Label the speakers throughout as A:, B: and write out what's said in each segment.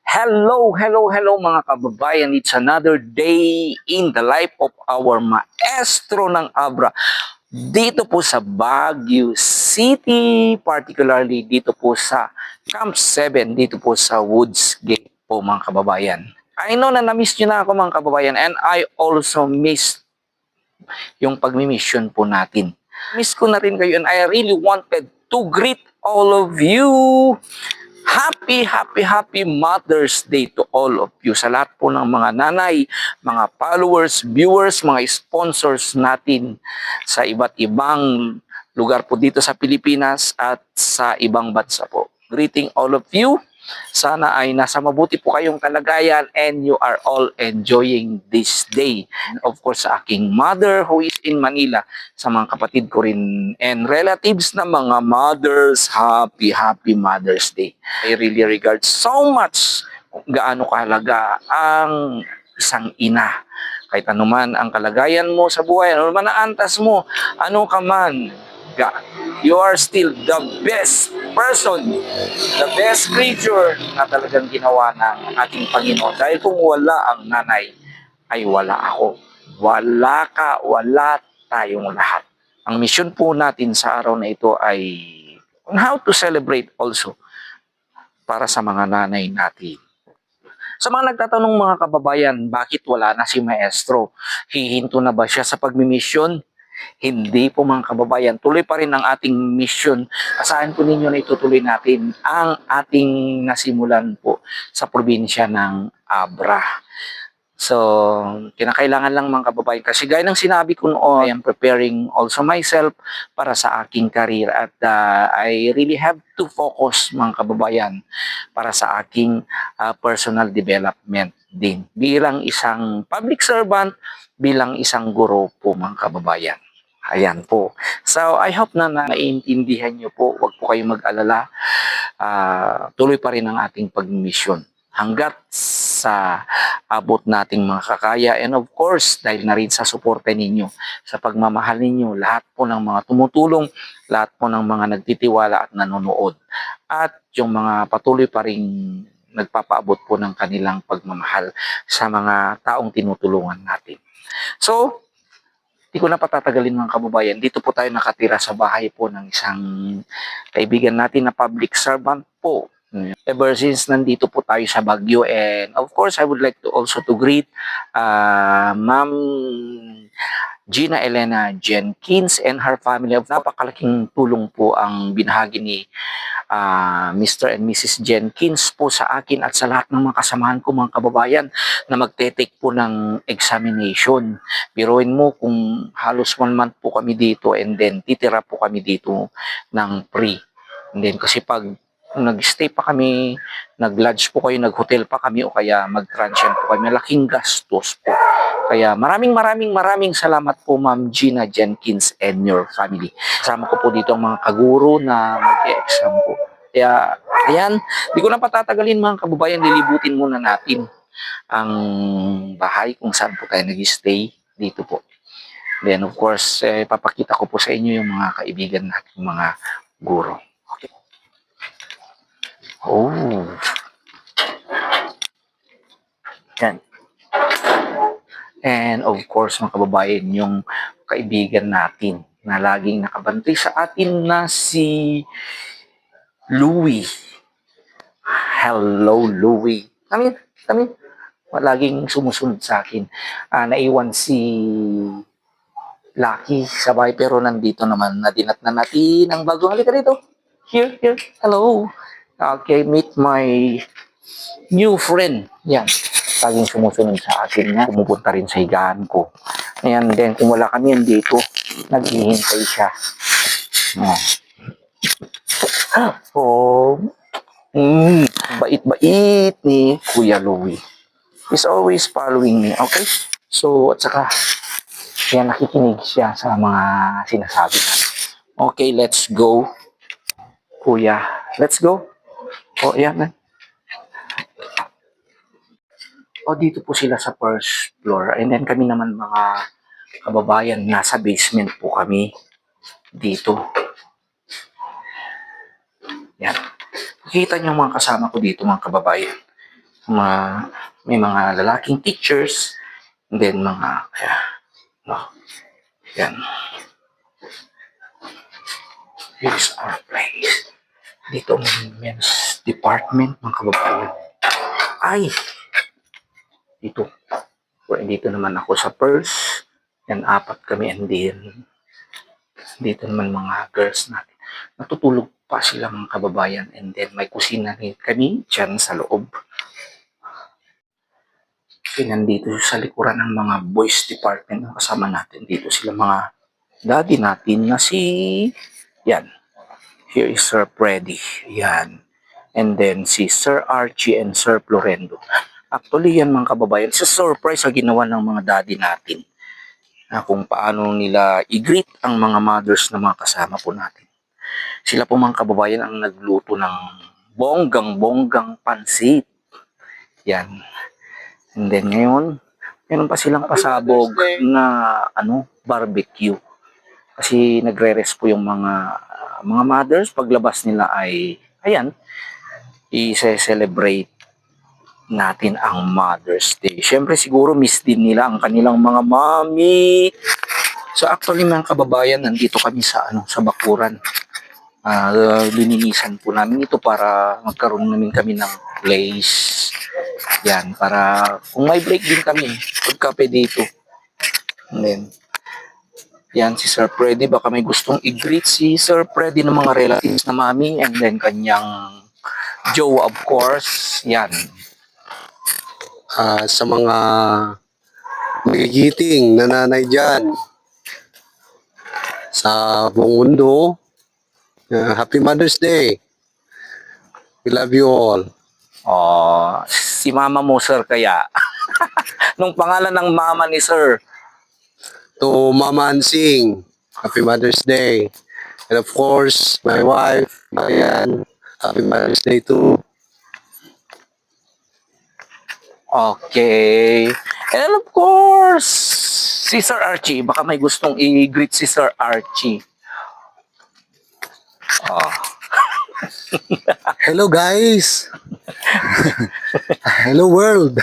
A: Hello mga kababayan. It's another day in the life of our maestro ng Abra. Dito po sa Baguio City, particularly dito po sa Camp 7, dito po sa Woods Gate po mga kababayan. I know na na-miss nyo na ako mga kababayan, and I also miss yung pagmi-mission po natin. Miss ko na rin kayo, and I really wanted to greet all of you. Happy Mother's Day to all of you. Sa lahat po ng mga nanay, mga followers, viewers, mga sponsors natin sa iba't ibang lugar po dito sa Pilipinas at sa ibang bansa po. Greeting all of you. Sana ay nasa mabuti po kayong kalagayan and you are all enjoying this day. Of course, sa aking mother who is in Manila, sa mga kapatid ko rin and relatives na mga mothers, happy Mother's Day. I really regard so much kung gaano kahalaga ang isang ina. Kahit anuman ang kalagayan mo sa buhay, ano man ang antas mo, ano ka man, you are still the best person, the best creature na talagang ginawa ng ating Panginoon. Dahil kung wala ang nanay, ay wala ako. Wala ka, wala tayong lahat. Ang mission po natin sa araw na ito ay on how to celebrate also para sa mga nanay natin. Sa mga nagtatanong mga kababayan, bakit wala na si Maestro? Hihinto na ba siya sa pagmimisyon? Hindi po mga kababayan, tuloy pa rin ang ating mission. Asahan po ninyo na itutuloy natin ang ating nasimulan po sa probinsya ng Abra. So, kinakailangan lang mga kababayan kasi gaya ng sinabi ko noon, I am preparing also myself para sa aking career at I really have to focus mga kababayan para sa aking personal development din. Bilang isang public servant, bilang isang guro po mga kababayan. Ayan po. So, I hope na naiintindihan nyo po. Huwag po kayong mag-alala. Tuloy pa rin ang ating pag-mission. Hanggat sa abot nating mga kakaya. And of course, dahil na rin sa suporte ninyo, sa pagmamahal ninyo, lahat po ng mga tumutulong, lahat po ng mga nagtitiwala at nanonood. At yung mga patuloy pa rin nagpapaabot po ng kanilang pagmamahal sa mga taong tinutulungan natin. So, di ko na patatagalin mga kababayan. Dito po tayo nakatira sa bahay po ng isang kaibigan natin na public servant po. Ever since nandito po tayo sa Baguio, and of course I would like to also to greet Ma'am Gina Elena Jenkins and her family. Napakalaking tulong po ang binahagi ni Mr. and Mrs. Jenkins po sa akin at sa lahat ng mga kasamahan ko mga kababayan na magte-take po ng examination. Biruin mo kung halos 1 month po kami dito and then titira po kami dito ng free. And then kasi pag nag-stay pa kami, nag-lodge po kayo, nag-hotel pa kami o kaya mag-transient po kami, malaking gastos po. Kaya maraming salamat po Ma'am Gina Jenkins and your family. Kasama ko po dito ang mga kaguro na mag-e-exam po. Kaya, ayan, di ko na patatagalin mga kababayan, lilibutin muna natin ang bahay kung saan po tayo nag-stay dito po. Then of course, papakita ko po sa inyo yung mga kaibigan natin, mga guro. Okay. Oh. Yan. And of course, mga kababayan, yung kaibigan natin na laging nakabantay sa atin na si Louie. Hello, Louie. Kami. Laging sumusunod sa akin. Naiwan si Lucky sa bahay pero nandito naman. Nadinat na natin ang bagong. Halika dito. Here. Hello. Okay, meet my new friend. Yan. Laging sumusunod sa akin niya. Pumupunta rin sa higaan ko. Ayan, then kung wala kami dito, naghihintay siya. Oh, bait-bait ni Kuya Louie. He's always following me, okay? So, at saka, yan, nakikinig siya sa mga sinasabi ko. Okay, let's go. Kuya, let's go. Oh, yan. O, dito po sila sa first floor. And then kami naman mga kababayan, nasa basement po kami dito. Yan. makikita niyo mga kasama ko dito mga kababayan. May mga lalaking teachers, and then mga, no, yan. Here's our place. Dito may men's department mga kababayan. Ay! Dito. Dito naman ako sa purse. Yan, 4 kami, and then dito naman mga girls natin. Natutulog pa sila mga kababayan, and then may kusina rin kami dyan sa loob. Okay, nandito sa likuran ng mga boys department na kasama natin. Dito sila mga daddy natin na si... Yan. Here is Sir Freddy. Yan. And then si Sir Archie and Sir Florendo. Actually yan mga kababayan, sa surprise sa ginawa ng mga daddy natin. Na kung paano nila i-greet ang mga mothers na mga kasama po natin. Sila po mga kababayan ang nagluto ng bonggang-bonggang pansit. Yan. And then ngayon, meron pa silang pasabog na barbecue. Kasi nagre-rest po yung mga mothers. Paglabas nila ay, ayan, i-celebrate natin ang Mother's Day. Siyempre siguro miss din nila ang kanilang mga mommy. So actually mga kababayan, nandito kami sa bakuran. Lininisan po namin ito para magkaroon namin kami ng place. Yan, para kung may break din kami, pagkape dito. And then, yan si Sir Freddy, baka may gustong i-greet si Sir Freddy ng mga relatives na mami, and then kanyang Joe of course. Yan.
B: Sa mga magigiting nanay dyan sa buong mundo, Happy Mother's Day. We love you all.
A: Si mama mo, sir, kaya. Nung pangalan ng mama ni sir.
B: To Mama Ansing, Happy Mother's Day. And of course, my wife, Marian, Happy Mother's Day too.
A: Okay. And of course, si Sir Archie. Baka may gustong i-greet si Sir Archie.
B: Hello guys. Hello world.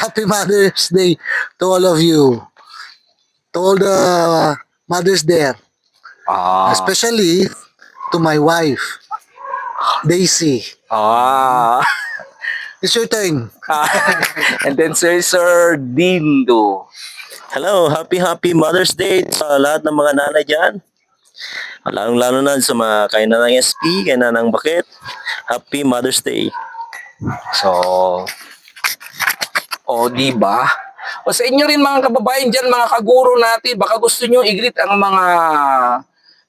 B: Happy Mother's Day to all of you. To all the mothers there. Especially to my wife, Daisy. It's your turn.
A: And then Sir Dindo.
C: Hello, happy Mother's Day sa lahat ng mga nanay dyan. Lalong-lalo na sa mga kay Nanang SP, kay Nanang Bakit. Happy Mother's Day.
A: So, di ba? O sa inyo rin mga kababayan dyan, mga kaguro natin, baka gusto nyo i-greet ang mga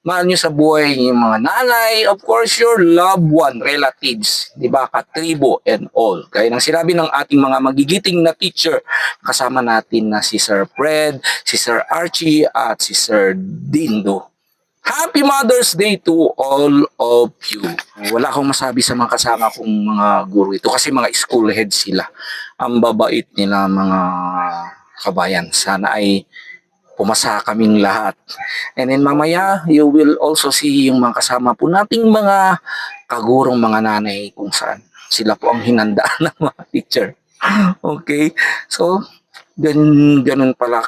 A: mahal nyo sa buhay, yung mga nanay, of course, your loved one, relatives, di ba, katribo and all. Kaya nang sinabi ng ating mga magigiting na teacher, kasama natin na si Sir Fred, si Sir Archie, at si Sir Dindo. Happy Mother's Day to all of you. Wala akong masabi sa mga kasama kong mga guro ito kasi mga school head sila. Ang babait nila mga kabayan. Sana ay pumasa kaming lahat. And then mamaya, you will also see yung mga kasama po nating mga kagurong mga nanay kung saan sila po ang hinandaan ng mga teacher. Okay? So, ganun pala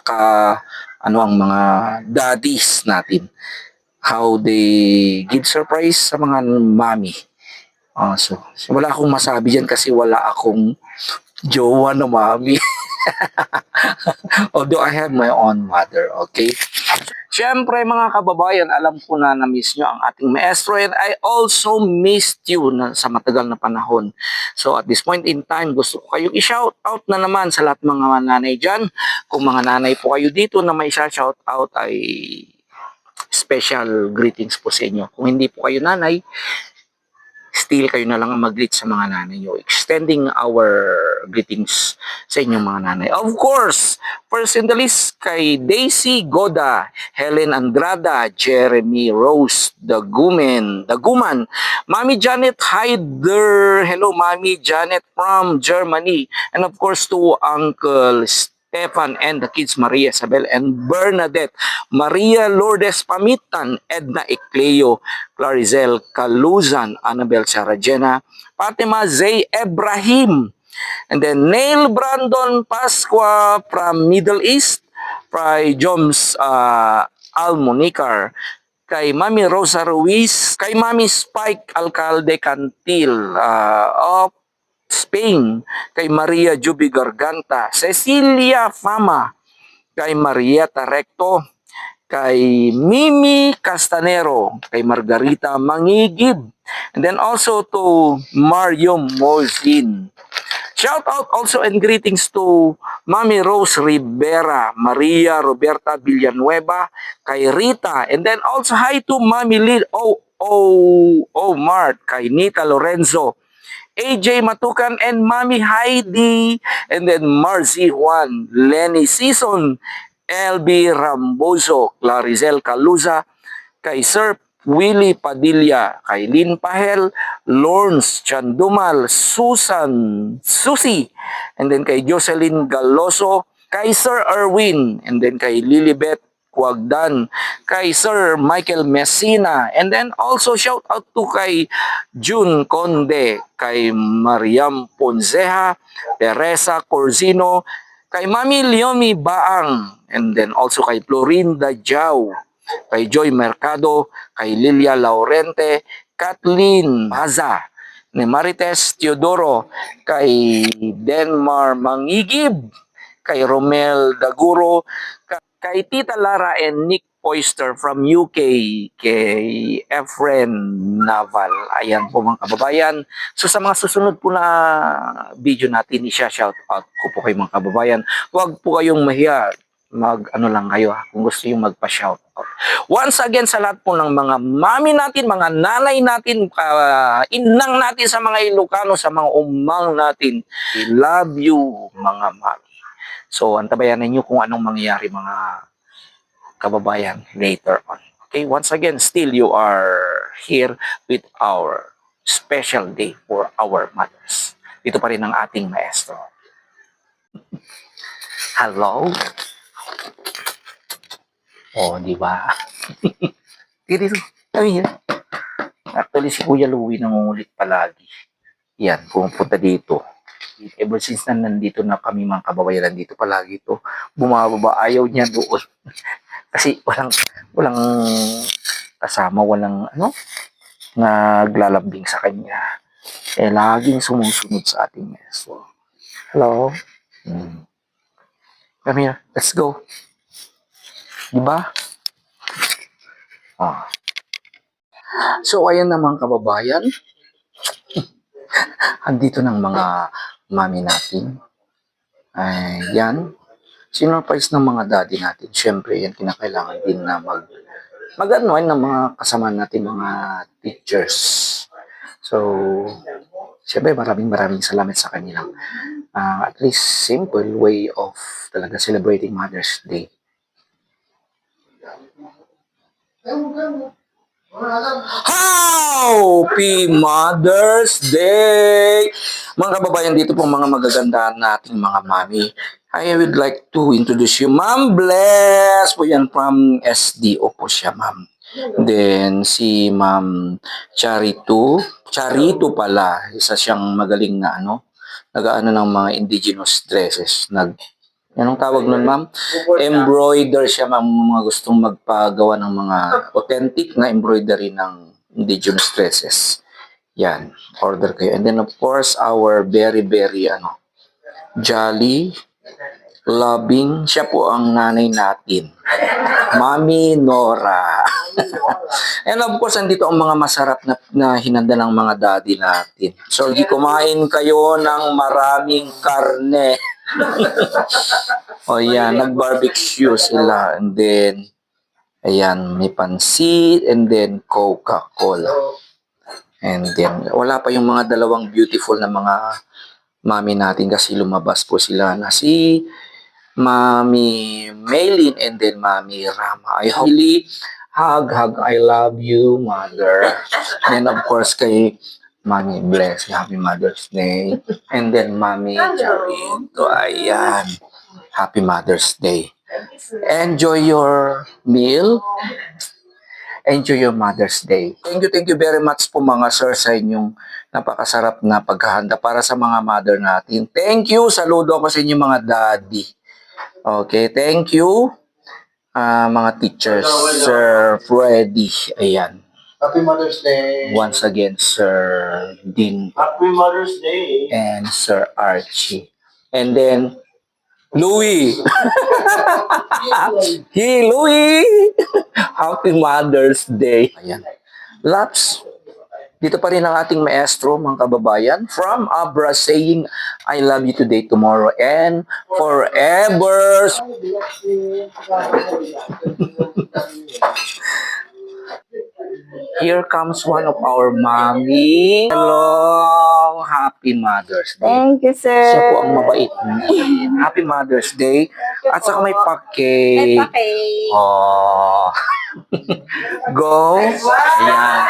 A: ang mga daddies natin. How they give surprise sa mga mami. So wala akong masabi dyan kasi wala akong jowa na mami. Although I have my own mother, okay? Siyempre mga kababayan, alam ko na na-miss nyo ang ating maestro, and I also missed you sa matagal na panahon. So at this point in time, gusto ko kayong i-shout out na naman sa lahat mga nanay dyan. Kung mga nanay po kayo dito na may shout out ay special greetings po sa inyo. Kung hindi po kayo nanay, still kayo na lang ang mag-greet sa mga nanay nyo. Extending our greetings sa inyong mga nanay. Of course, first in the list kay Daisy Goda, Helen Andrada, Jeremy Rose, Daguman, Mami Janet Heider, hello Mami Janet from Germany, and of course to Uncle Stefan and the kids Maria Isabel and Bernadette, Maria Lourdes Pamitan, Edna Ecleo, Clarizel Caluzan, Annabel Sarajena, Fatima Zay Ibrahim, and then Neil Brandon Pasqua from Middle East, Fry Joms Almonicar, kay Mami Rosa Ruiz, kay Mami Spike Alcalde Cantil of Spain, kay Maria Juby Garganta, Cecilia Fama, kay Marieta Recto, kay Mimi Castanero, kay Margarita Mangigib, and then also to Mario Mozin. Shout out also and greetings to Mami Rose Rivera, Maria Roberta Villanueva, kay Rita, and then also hi to Mami Lil Mart, kay Nita Lorenzo, AJ Matukan and Mami Heidi, and then Marzi Juan, Lenny Season, LB Rambozo, Clarizel Caluza, kay Sir Willie Padilla, kay Lynn Pahel, Lawrence Chandumal, Susie, and then kay Jocelyn Galoso, kay Sir Erwin, and then kay Lilibet Kuagdan, kay Sir Michael Messina, and then also shout out to kay June Conde, kay Mariam Ponzeja, Teresa Corzino, kay Mami Leomi Baang, and then also kay Florinda Jau, kay Joy Mercado, kay Lilia Laurente, Kathleen Baza, ni Marites Teodoro, kay Denmar Mangigib, kay Romel Daguro, kay Tita Lara and Nick Poister from UK, kay Efren Naval. Ayan po mga kababayan. So sa mga susunod po na video natin, i-shout out ko po kayo mga kababayan. Huwag po kayong mahiya, mag-ano lang kayo kung gusto yung magpa-shout out. Once again sa lahat po ng mga mami natin, mga nanay natin, inang natin sa mga Ilocano, sa mga umang natin, I love you mga mami. So antabayanan nyo kung anong mangyayari mga kababayan later on. Okay, once again, still you are here with our special day for our mothers. Dito pa rin ang ating maestro. Hello? Oh, di ba? Dito, kami here. Actually, si Kuya Louie nangungulit palagi. Yan, pumunta dito. Ever since na nandito na kami mga kababayan, nandito palagi ito. Bumababa, ayaw niya doon. Kasi walang kasama, walang naglalambing sa kanya. Eh, laging sumusunod sa ating maestro. Hello? Come here, let's go. Diba? Ah. So, ayan naman kababayan. Andito ng mga mami natin. Yan. Sinurprise ng mga daddy natin. Siyempre, yan kinakailangan din na mag-ano ng mga kasama natin, mga teachers. So, siyempre, maraming salamat sa kanilang at least simple way of talaga celebrating Mother's Day. Happy Mother's Day! Mga kababayan, dito po mga magaganda nating mga mami. I would like to introduce you, Ma'am Bless po yan from SDO po siya, ma'am. Then si Ma'am Charito pala, isa siyang magaling na nag-aano ng mga indigenous dresses. Anong tawag nun, ma'am? Embroider siya, ma'am. Mga gustong magpagawa ng mga authentic na embroidery ng indigenous dresses. Yan. Order kayo. And then, of course, our very jolly, loving. Siya po ang nanay natin. Mami Nora. And of course, andito ang mga masarap na hinanda ng mga daddy natin. So, kumain kayo ng maraming karne. O yan, nag-barbecue sila. And then, ayan, may pansit and then Coca-Cola. And then, wala pa yung mga dalawang beautiful na mga mami natin kasi lumabas po sila na si Mami Maylin and then Mami Rama. I really hug, I love you, mother. And of course, kay Mami Bless, Happy Mother's Day. And then Mami Charito, ayan. Happy Mother's Day. Enjoy your meal. Enjoy your Mother's Day. Thank you very much po mga sir sa inyong napakasarap na paghahanda para sa mga mother natin. Thank you. Saludo ako sa inyong mga daddy. Okay, thank you. Mga teachers, Sir Freddy. Ayan.
B: Happy Mother's Day.
A: Once again, Sir Dean
C: Happy Mother's Day.
A: and Sir Archie. And then, Louie. Hey, Louie! Happy Mother's Day. Ayan. Laps, dito pa rin ang ating maestro, mga kababayan, from Abra saying, I love you today, tomorrow, and forever. Here comes one of our mommy. Hello! Happy Mother's Day.
D: Thank you, sir.
A: Siya po ang mabait. Happy Mother's Day. At saka may
D: May
A: pa-cake.
D: pa-cake.
A: Oh. Go. Ayan.